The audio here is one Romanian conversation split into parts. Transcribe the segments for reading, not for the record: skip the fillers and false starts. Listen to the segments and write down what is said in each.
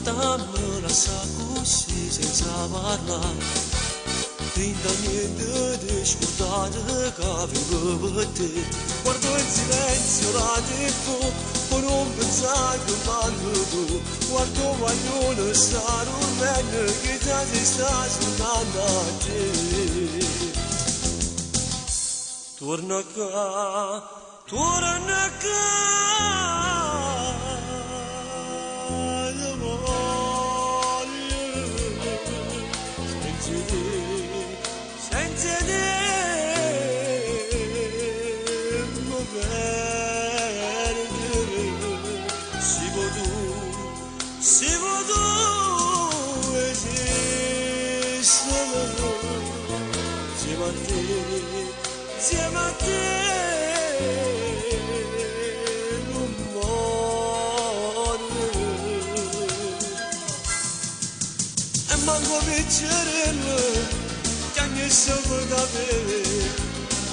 portarmi la così senza parlare. Finta niente di scordare che avevo per te. Guardo in silenzio la TV, poi non pensare che manco tu. Guardo guaglione sta dormendo, che già si sta suonando a te. Torna qua, torna qua. Senza te mi perdo, si può tu esistere, insieme a te non muore. E manco piccerello che sempre da bere,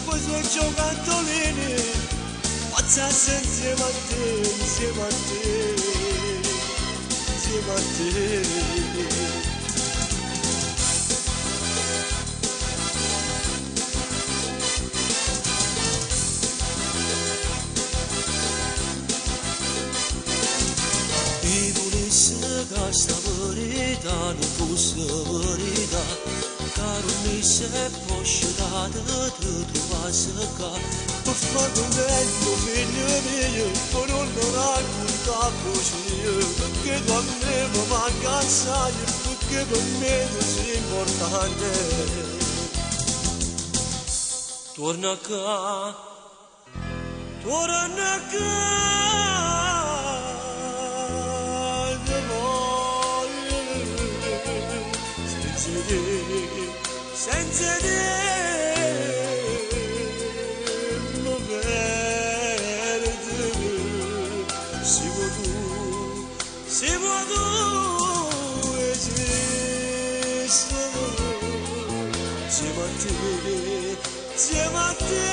poi sono giocattolini, pazzasse insieme a te, insieme a te, insieme a te. Mi volesse che sta verità non fosse verità, caro mi sei posciata di trovarsi qua. Per far contento figlio mio, per non raccontare bugie, perché tu a me mi manca assai, perché per me così importante. Torna qua, torna qua. Senza te mi perdo, si può tu esistere, insieme a te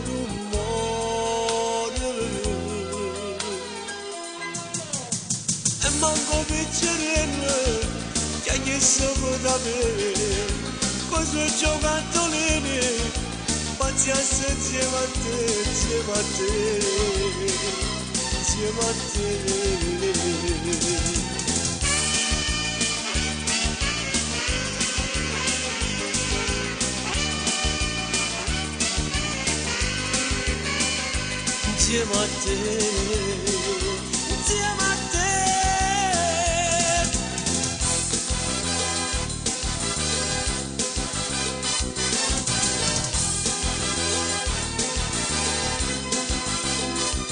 non muore. E manco piccerello che siamo da me, cosa giocattolini, pazienza insieme a te, insieme a te, insieme a te. Insieme a te.